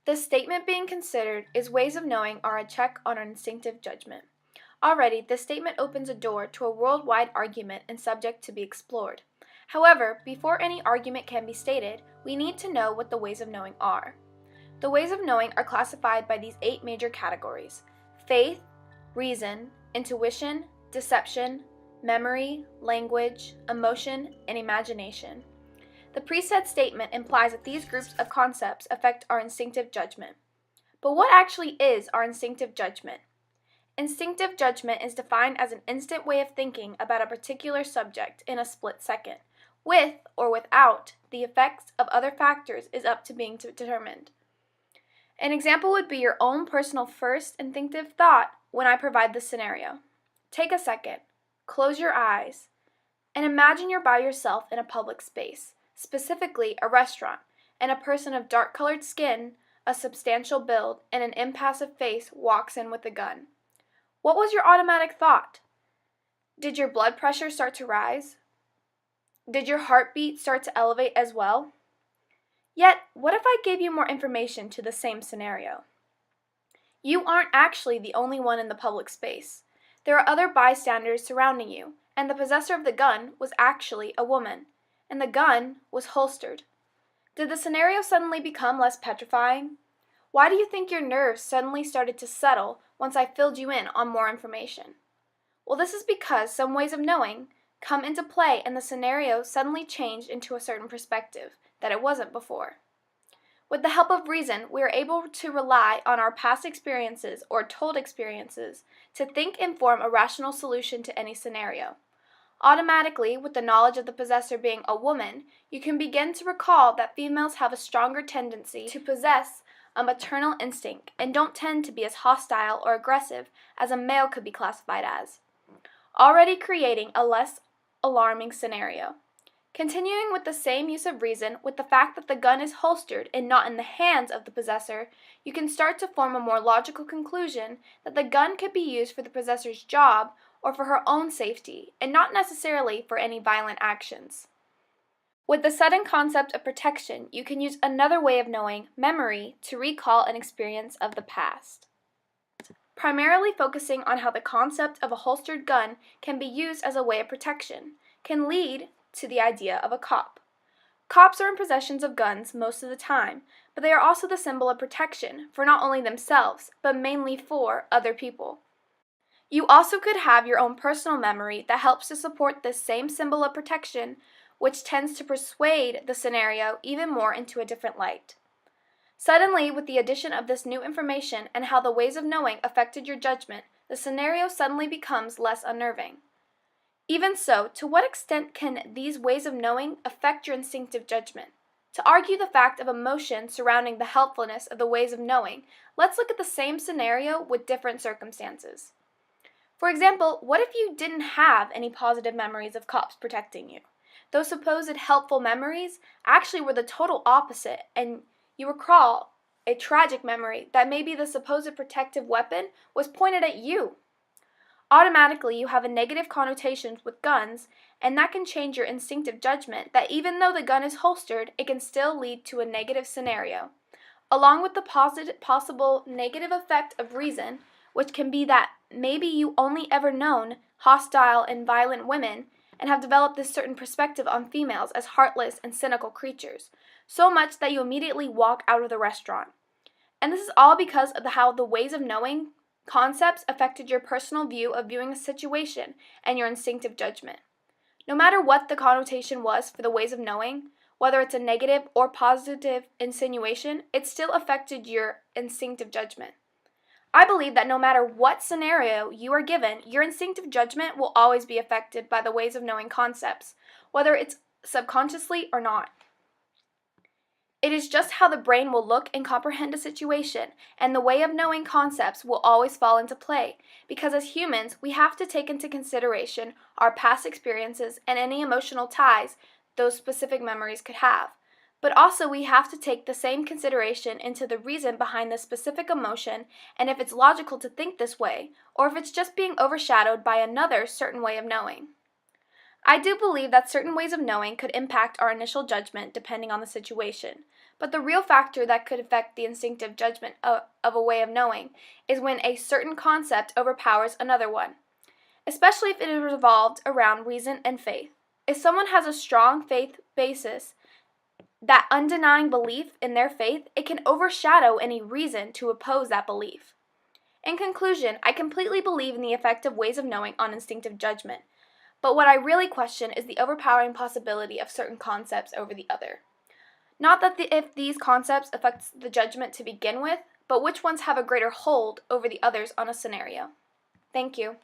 The statement being considered is ways of knowing are a check on our instinctive judgment. Already, this statement opens a door to a worldwide argument and subject to be explored. However, before any argument can be stated, we need to know what the ways of knowing are. The ways of knowing are classified by these 8 major categories: faith, reason, intuition, deception, memory, language, emotion, and imagination. The presaid statement implies that these groups of concepts affect our instinctive judgment. But what actually is our instinctive judgment? Instinctive judgment is defined as an instant way of thinking about a particular subject in a split second. With or without the effects of other factors is up to being determined. An example would be your own personal first instinctive thought when I provide this scenario. Take a second, close your eyes, and imagine you're by yourself in a public space, specifically a restaurant, and a person of dark-colored skin, a substantial build, and an impassive face walks in with a gun. What was your automatic thought? Did your blood pressure start to rise? Did your heartbeat start to elevate as well? Yet, what if I gave you more information to the same scenario? You aren't actually the only one in the public space. There are other bystanders surrounding you, and the possessor of the gun was actually a woman, and the gun was holstered. Did the scenario suddenly become less petrifying? Why do you think your nerves suddenly started to settle once I filled you in on more information? Well, this is because some ways of knowing come into play and the scenario suddenly changed into a certain perspective that it wasn't before. With the help of reason, we are able to rely on our past experiences or told experiences to think and form a rational solution to any scenario. Automatically, with the knowledge of the possessor being a woman, you can begin to recall that females have a stronger tendency to possess a maternal instinct and don't tend to be as hostile or aggressive as a male could be classified as, already creating a less alarming scenario. Continuing with the same use of reason, with the fact that the gun is holstered and not in the hands of the possessor, you can start to form a more logical conclusion that the gun could be used for the possessor's job or for her own safety, and not necessarily for any violent actions. With the sudden concept of protection, you can use another way of knowing, memory, to recall an experience of the past. Primarily focusing on how the concept of a holstered gun can be used as a way of protection, can lead to the idea of a cop. Cops are in possession of guns most of the time, but they are also the symbol of protection for not only themselves, but mainly for other people. You also could have your own personal memory that helps to support this same symbol of protection, which tends to persuade the scenario even more into a different light. Suddenly, with the addition of this new information and how the ways of knowing affected your judgment, the scenario suddenly becomes less unnerving. Even so, to what extent can these ways of knowing affect your instinctive judgment? To argue the fact of emotion surrounding the helpfulness of the ways of knowing, let's look at the same scenario with different circumstances. For example, what if you didn't have any positive memories of cops protecting you? Those supposed helpful memories actually were the total opposite, and you recall a tragic memory that maybe the supposed protective weapon was pointed at you. Automatically, you have a negative connotation with guns, and that can change your instinctive judgment that even though the gun is holstered, it can still lead to a negative scenario. Along with the possible negative effect of reason, which can be that maybe you only ever known hostile and violent women and have developed this certain perspective on females as heartless and cynical creatures, so much that you immediately walk out of the restaurant. And this is all because of how the ways of knowing concepts affected your personal view of viewing a situation and your instinctive judgment. No matter what the connotation was for the ways of knowing, whether it's a negative or positive insinuation, it still affected your instinctive judgment. I believe that no matter what scenario you are given, your instinctive judgment will always be affected by the ways of knowing concepts, whether it's subconsciously or not. It is just how the brain will look and comprehend a situation, and the way of knowing concepts will always fall into play, because as humans, we have to take into consideration our past experiences and any emotional ties those specific memories could have. But also we have to take the same consideration into the reason behind the specific emotion, and if it's logical to think this way, or if it's just being overshadowed by another certain way of knowing. I do believe that certain ways of knowing could impact our initial judgment depending on the situation, But the real factor that could affect the instinctive judgment of a way of knowing is when a certain concept overpowers another one, especially if it is revolved around reason and faith. If someone has a strong faith basis, that undenying belief in their faith, it can overshadow any reason to oppose that belief. In conclusion, I completely believe in the effect of ways of knowing on instinctive judgment, but what I really question is the overpowering possibility of certain concepts over the other. Not that if these concepts affect the judgment to begin with, but which ones have a greater hold over the others on a scenario. Thank you.